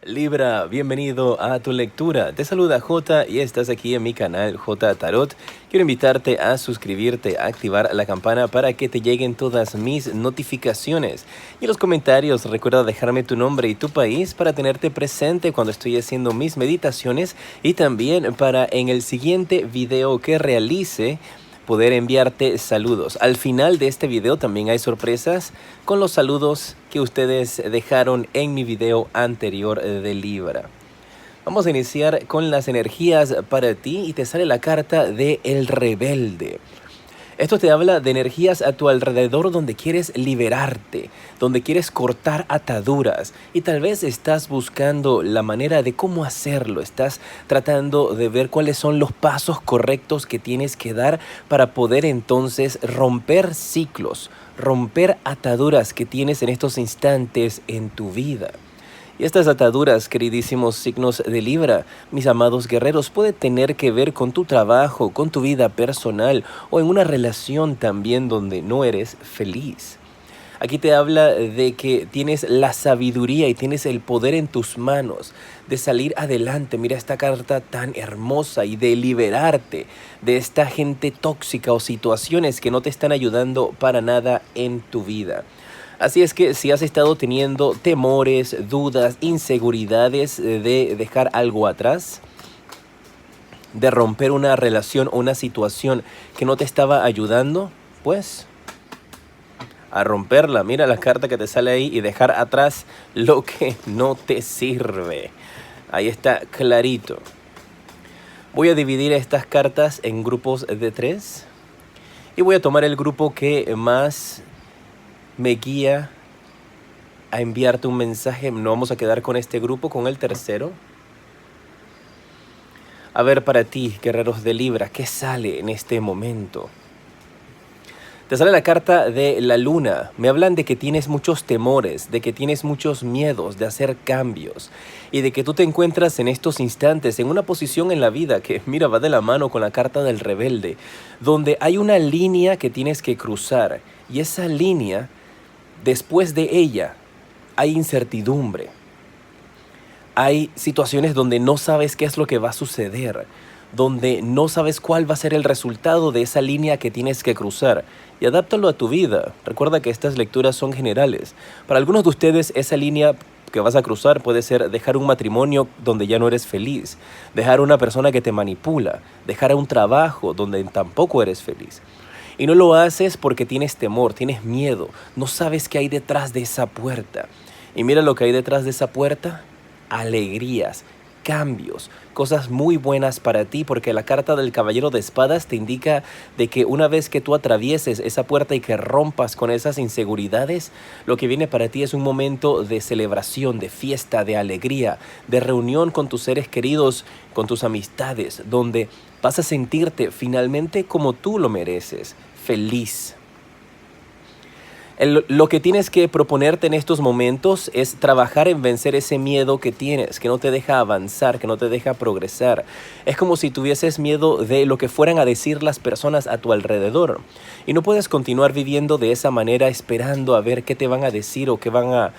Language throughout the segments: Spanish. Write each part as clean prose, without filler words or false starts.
Libra, bienvenido a tu lectura. Te saluda J y estás aquí en mi canal J Tarot. Quiero invitarte a suscribirte, a activar la campana para que te lleguen todas mis notificaciones. Y en los comentarios recuerda dejarme tu nombre y tu país para tenerte presente cuando estoy haciendo mis meditaciones y también para en el siguiente video que realice poder enviarte saludos. Al final de este video también hay sorpresas con los saludos que ustedes dejaron en mi video anterior de Libra. Vamos a iniciar con las energías para ti y te sale la carta de El Rebelde. Esto te habla de energías a tu alrededor donde quieres liberarte, donde quieres cortar ataduras y tal vez estás buscando la manera de cómo hacerlo. Estás tratando de ver cuáles son los pasos correctos que tienes que dar para poder entonces romper ciclos, romper ataduras que tienes en estos instantes en tu vida. Y estas ataduras, queridísimos signos de Libra, mis amados guerreros, puede tener que ver con tu trabajo, con tu vida personal o en una relación también donde no eres feliz. Aquí te habla de que tienes la sabiduría y tienes el poder en tus manos de salir adelante. Mira esta carta tan hermosa y de liberarte de esta gente tóxica o situaciones que no te están ayudando para nada en tu vida. Así es que si has estado teniendo temores, dudas, inseguridades de dejar algo atrás, de romper una relación o una situación que no te estaba ayudando, pues a romperla. Mira la carta que te sale ahí y dejar atrás lo que no te sirve. Ahí está clarito. Voy a dividir estas cartas en grupos de 3 y voy a tomar el grupo que más me guía a enviarte un mensaje. No vamos a quedar con este grupo, con el tercero. A ver, para ti, guerreros de Libra, ¿qué sale en este momento? Te sale la carta de la luna. Me hablan de que tienes muchos temores, de que tienes muchos miedos de hacer cambios y de que tú te encuentras en estos instantes en una posición en la vida que, mira, va de la mano con la carta del rebelde, donde hay una línea que tienes que cruzar y esa línea, después de ella, hay incertidumbre. Hay situaciones donde no sabes qué es lo que va a suceder, donde no sabes cuál va a ser el resultado de esa línea que tienes que cruzar. Y adáptalo a tu vida. Recuerda que estas lecturas son generales. Para algunos de ustedes, esa línea que vas a cruzar puede ser dejar un matrimonio donde ya no eres feliz, dejar una persona que te manipula, dejar un trabajo donde tampoco eres feliz. Y no lo haces porque tienes temor, tienes miedo, no sabes qué hay detrás de esa puerta. Y mira lo que hay detrás de esa puerta: alegrías, cambios, cosas muy buenas para ti, porque la carta del Caballero de Espadas te indica de que una vez que tú atravieses esa puerta y que rompas con esas inseguridades, lo que viene para ti es un momento de celebración, de fiesta, de alegría, de reunión con tus seres queridos, con tus amistades, donde vas a sentirte finalmente como tú lo mereces, feliz. Lo que tienes que proponerte en estos momentos es trabajar en vencer ese miedo que tienes, que no te deja avanzar, que no te deja progresar. Es como si tuvieses miedo de lo que fueran a decir las personas a tu alrededor. Y no puedes continuar viviendo de esa manera esperando a ver qué te van a decir o qué van a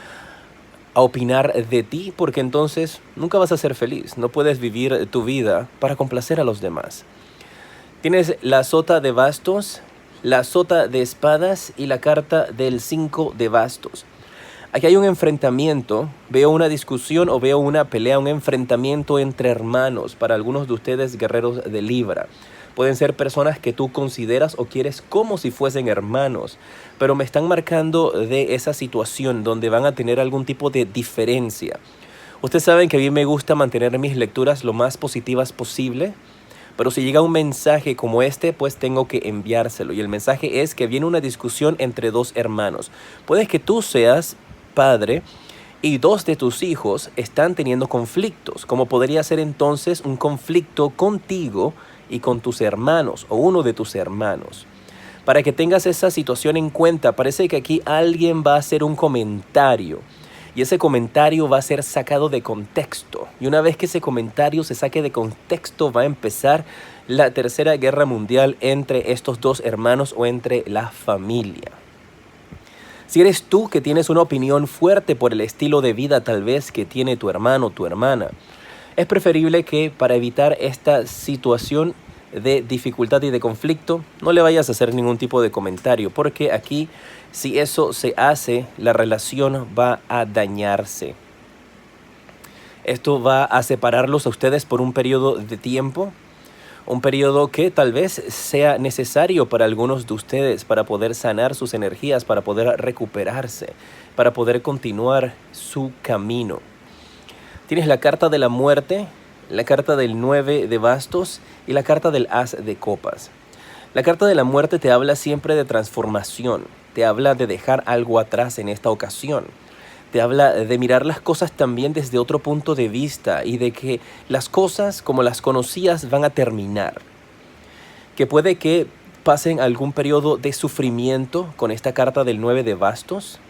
opinar de ti, porque entonces nunca vas a ser feliz. No puedes vivir tu vida para complacer a los demás. Tienes la sota de bastos, la sota de espadas y la carta del 5 de bastos. Aquí hay un enfrentamiento, veo una discusión o veo una pelea, un enfrentamiento entre hermanos. Para algunos de ustedes, guerreros de Libra, pueden ser personas que tú consideras o quieres como si fuesen hermanos, pero me están marcando de esa situación donde van a tener algún tipo de diferencia. Ustedes saben que a mí me gusta mantener mis lecturas lo más positivas posible, pero si llega un mensaje como este, pues tengo que enviárselo. Y el mensaje es que viene una discusión entre dos hermanos. Puede que tú seas padre y dos de tus hijos están teniendo conflictos, como podría ser entonces un conflicto contigo y con tus hermanos o uno de tus hermanos. Para que tengas esa situación en cuenta, parece que aquí alguien va a hacer un comentario. Y ese comentario va a ser sacado de contexto. Y una vez que ese comentario se saque de contexto, va a empezar la tercera guerra mundial entre estos dos hermanos o entre la familia. Si eres tú que tienes una opinión fuerte por el estilo de vida tal vez que tiene tu hermano o tu hermana, es preferible que para evitar esta situación de dificultad y de conflicto no le vayas a hacer ningún tipo de comentario, porque aquí si eso se hace, la relación va a dañarse. Esto va a separarlos a ustedes por un periodo de tiempo, un periodo que tal vez sea necesario para algunos de ustedes para poder sanar sus energías, para poder recuperarse, para poder continuar su camino. Tienes la carta de la muerte, la carta del 9 de bastos y la carta del as de copas. La carta de la muerte te habla siempre de transformación, te habla de dejar algo atrás en esta ocasión. Te habla de mirar las cosas también desde otro punto de vista y de que las cosas como las conocías van a terminar. Que puede que pasen algún periodo de sufrimiento con esta carta del 9 de bastos,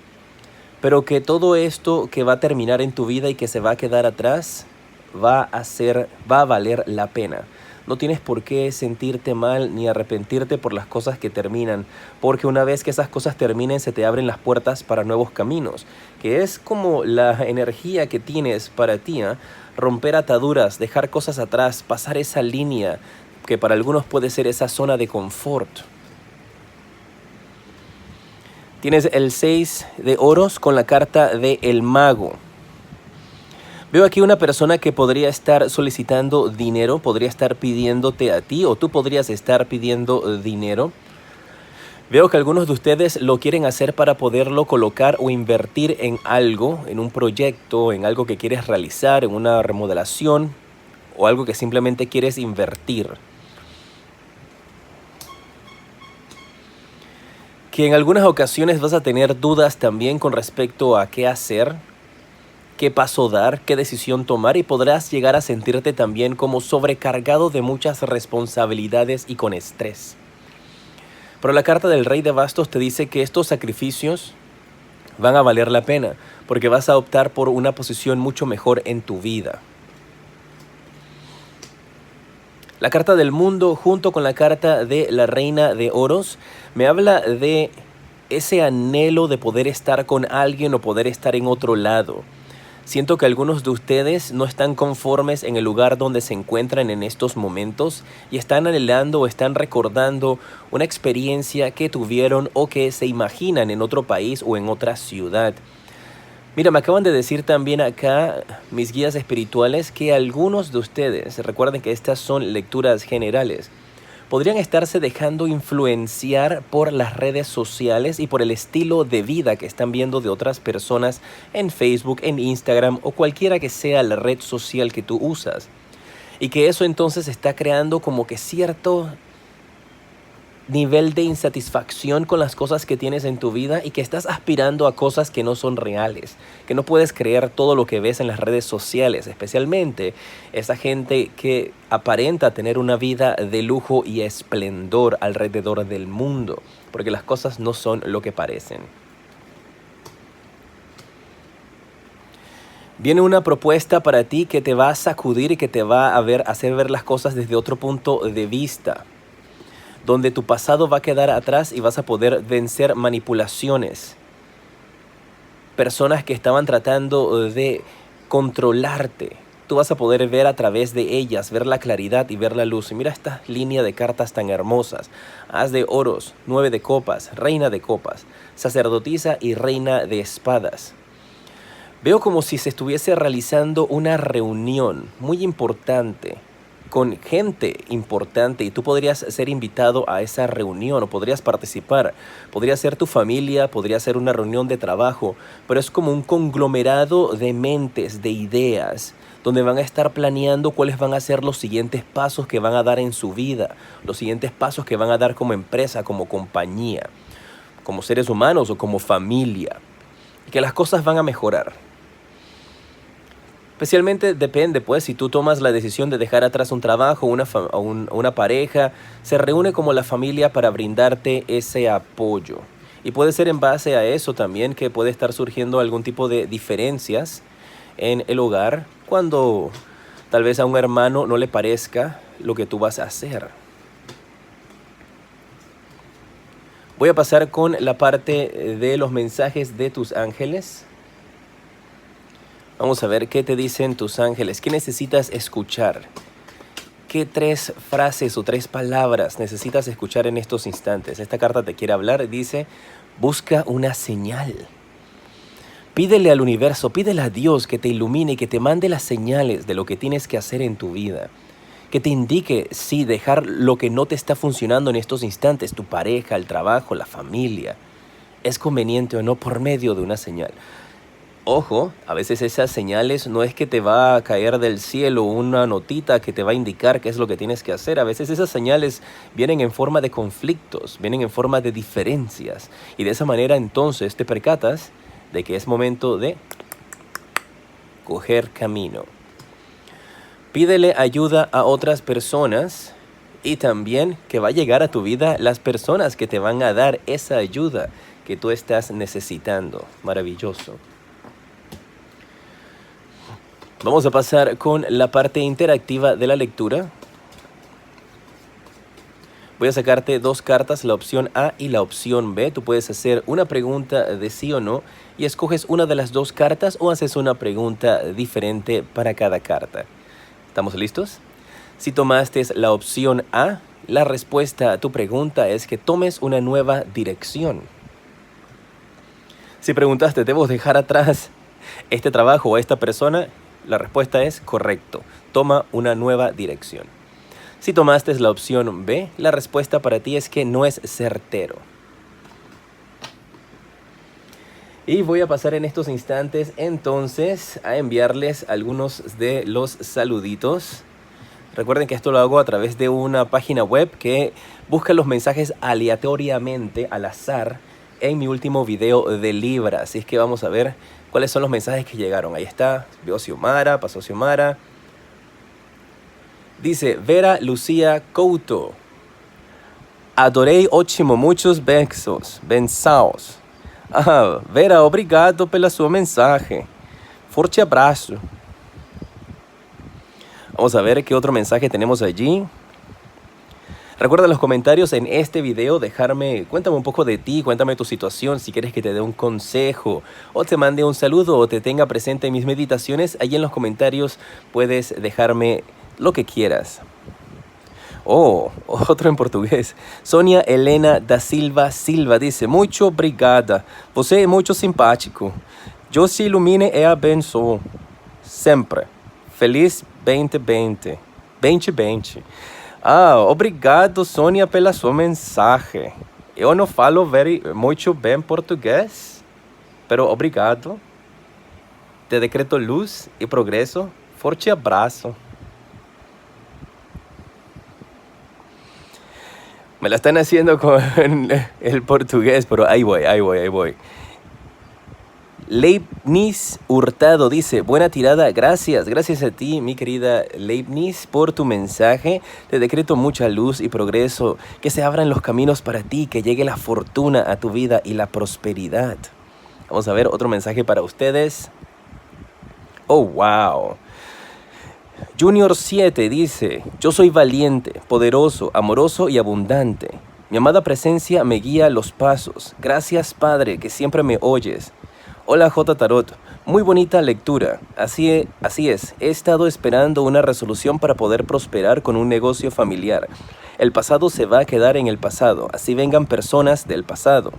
pero que todo esto que va a terminar en tu vida y que se va a quedar atrás va a valer la pena. No tienes por qué sentirte mal ni arrepentirte por las cosas que terminan, porque una vez que esas cosas terminen se te abren las puertas para nuevos caminos, que es como la energía que tienes para ti, romper ataduras, dejar cosas atrás, pasar esa línea que para algunos puede ser esa zona de confort. Tienes el 6 de oros con la carta de el mago. Veo aquí una persona que podría estar solicitando dinero, podría estar pidiéndote a ti o tú podrías estar pidiendo dinero. Veo que algunos de ustedes lo quieren hacer para poderlo colocar o invertir en algo, en un proyecto, en algo que quieres realizar, en una remodelación o algo que simplemente quieres invertir. Que en algunas ocasiones vas a tener dudas también con respecto a qué hacer, qué paso dar, qué decisión tomar y podrás llegar a sentirte también como sobrecargado de muchas responsabilidades y con estrés. Pero la carta del Rey de Bastos te dice que estos sacrificios van a valer la pena porque vas a optar por una posición mucho mejor en tu vida. La carta del mundo junto con la carta de la Reina de Oros me habla de ese anhelo de poder estar con alguien o poder estar en otro lado. Siento que algunos de ustedes no están conformes en el lugar donde se encuentran en estos momentos y están anhelando o están recordando una experiencia que tuvieron o que se imaginan en otro país o en otra ciudad. Mira, me acaban de decir también acá mis guías espirituales que algunos de ustedes, recuerden que estas son lecturas generales, podrían estarse dejando influenciar por las redes sociales y por el estilo de vida que están viendo de otras personas en Facebook, en Instagram o cualquiera que sea la red social que tú usas. Y que eso entonces está creando como que cierto nivel de insatisfacción con las cosas que tienes en tu vida y que estás aspirando a cosas que no son reales, que no puedes creer todo lo que ves en las redes sociales, especialmente esa gente que aparenta tener una vida de lujo y esplendor alrededor del mundo, porque las cosas no son lo que parecen. Viene una propuesta para ti que te va a sacudir y que te va a hacer ver las cosas desde otro punto de vista, donde tu pasado va a quedar atrás y vas a poder vencer manipulaciones. Personas que estaban tratando de controlarte, tú vas a poder ver a través de ellas, ver la claridad y ver la luz. Y mira esta línea de cartas tan hermosas. As de oros, 9 de copas, reina de copas, sacerdotisa y reina de espadas. Veo como si se estuviese realizando una reunión muy importante con gente importante y tú podrías ser invitado a esa reunión o podrías participar. Podría ser tu familia, podría ser una reunión de trabajo, pero es como un conglomerado de mentes, de ideas, donde van a estar planeando cuáles van a ser los siguientes pasos que van a dar en su vida, los siguientes pasos que van a dar como empresa, como compañía, como seres humanos o como familia, y que las cosas van a mejorar. Especialmente depende, pues, si tú tomas la decisión de dejar atrás un trabajo, una pareja, se reúne como la familia para brindarte ese apoyo. Y puede ser en base a eso también que puede estar surgiendo algún tipo de diferencias en el hogar cuando tal vez a un hermano no le parezca lo que tú vas a hacer. Voy a pasar con la parte de los mensajes de tus ángeles. Vamos a ver qué te dicen tus ángeles. ¿Qué necesitas escuchar? ¿Qué 3 frases o 3 palabras necesitas escuchar en estos instantes? Esta carta te quiere hablar. Dice, busca una señal. Pídele al universo, pídele a Dios que te ilumine y que te mande las señales de lo que tienes que hacer en tu vida. Que te indique si dejar lo que no te está funcionando en estos instantes, tu pareja, el trabajo, la familia, es conveniente o no por medio de una señal. Ojo, a veces esas señales no es que te va a caer del cielo una notita que te va a indicar qué es lo que tienes que hacer. A veces esas señales vienen en forma de conflictos, vienen en forma de diferencias. Y de esa manera entonces te percatas de que es momento de coger camino. Pídele ayuda a otras personas y también que va a llegar a tu vida las personas que te van a dar esa ayuda que tú estás necesitando. Maravilloso. Vamos a pasar con la parte interactiva de la lectura. Voy a sacarte 2 cartas, la opción A y la opción B. Tú puedes hacer una pregunta de sí o no y escoges una de las 2 cartas o haces una pregunta diferente para cada carta. ¿Estamos listos? Si tomaste la opción A, la respuesta a tu pregunta es que tomes una nueva dirección. Si preguntaste, ¿debo dejar atrás este trabajo o esta persona? La respuesta es correcto. Toma una nueva dirección. Si tomaste la opción B, la respuesta para ti es que no es certero. Y voy a pasar en estos instantes entonces a enviarles algunos de los saluditos. Recuerden que esto lo hago a través de una página web que busca los mensajes aleatoriamente, al azar, en mi último video de Libra. Así es que vamos a ver cuáles son los mensajes que llegaron. Ahí está, veo Xiomara, pasó Xiomara. Dice Vera Lucía Couto. Adorei ótimo, muitos beijos, bençaos. Ah, Vera, obrigado pela sua mensagem. Forte abraço. Vamos a ver qué otro mensaje tenemos allí. Recuerda en los comentarios en este video cuéntame un poco de ti, cuéntame tu situación, si quieres que te dé un consejo o te mande un saludo o te tenga presente en mis meditaciones, ahí en los comentarios puedes dejarme lo que quieras. Oh, otro en portugués. Sonia Helena da Silva Silva dice, muito obrigada, você é muito simpático. Deus te ilumine e abençoe. Sempre. Feliz 2020. 2020. Ah, obrigado, Sônia, pela sua mensagem. Eu não falo muito bem português, pero obrigado. Te decreto luz e progresso. Forte abraço. Me la están haciendo con el portugués, pero ahí voy. Leibniz Hurtado dice, buena tirada, gracias a ti, mi querida Leibniz, por tu mensaje. Te decreto mucha luz y progreso, que se abran los caminos para ti, que llegue la fortuna a tu vida y la prosperidad. Vamos a ver otro mensaje para ustedes. Oh, wow. Junior 7 dice, yo soy valiente, poderoso, amoroso y abundante. Mi amada presencia me guía los pasos. Gracias, Padre, que siempre me oyes. Hola, J. Tarot. Muy bonita lectura. Así es. He estado esperando una resolución para poder prosperar con un negocio familiar. El pasado se va a quedar en el pasado. Así vengan personas del pasado.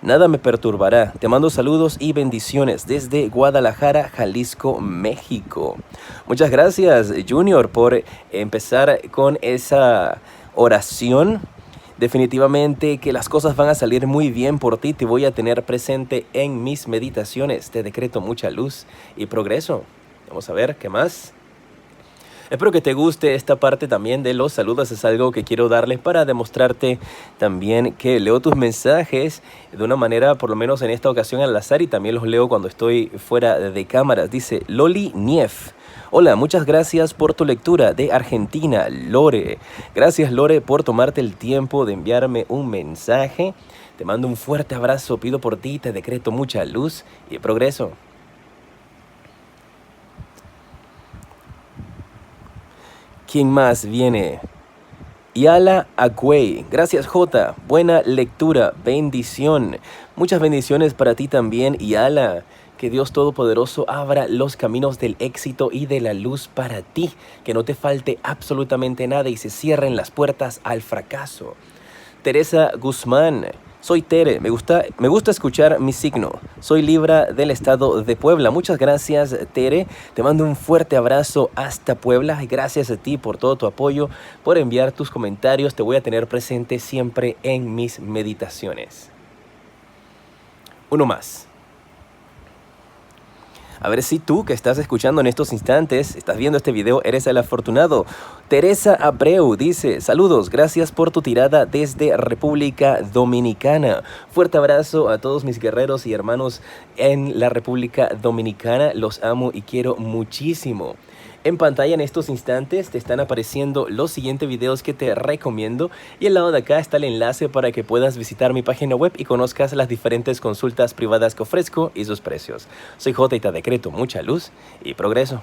Nada me perturbará. Te mando saludos y bendiciones desde Guadalajara, Jalisco, México. Muchas gracias, Junior, por empezar con esa oración. Definitivamente que las cosas van a salir muy bien por ti. Te voy a tener presente en mis meditaciones. Te decreto mucha luz y progreso. Vamos a ver qué más. Espero que te guste esta parte también de los saludos. Es algo que quiero darles para demostrarte también que leo tus mensajes de una manera, por lo menos en esta ocasión, al azar, y también los leo cuando estoy fuera de cámaras. Dice Loli Nief. Hola, muchas gracias por tu lectura de Argentina, Lore. Gracias, Lore, por tomarte el tiempo de enviarme un mensaje. Te mando un fuerte abrazo, pido por ti, te decreto mucha luz y progreso. ¿Quién más viene? Yala Agüey, gracias Jota, buena lectura, bendición. Muchas bendiciones para ti también, Yala. Que Dios Todopoderoso abra los caminos del éxito y de la luz para ti. Que no te falte absolutamente nada y se cierren las puertas al fracaso. Teresa Guzmán. Soy Tere, me gusta escuchar mi signo. Soy Libra del estado de Puebla. Muchas gracias, Tere. Te mando un fuerte abrazo hasta Puebla. Y gracias a ti por todo tu apoyo, por enviar tus comentarios. Te voy a tener presente siempre en mis meditaciones. Uno más. A ver si tú que estás escuchando en estos instantes, estás viendo este video, eres el afortunado. Teresa Abreu dice, saludos, gracias por tu tirada desde República Dominicana. Fuerte abrazo a todos mis guerreros y hermanos en la República Dominicana. Los amo y quiero muchísimo. En pantalla en estos instantes te están apareciendo los siguientes videos que te recomiendo y al lado de acá está el enlace para que puedas visitar mi página web y conozcas las diferentes consultas privadas que ofrezco y sus precios. Soy J y te decreto mucha luz y progreso.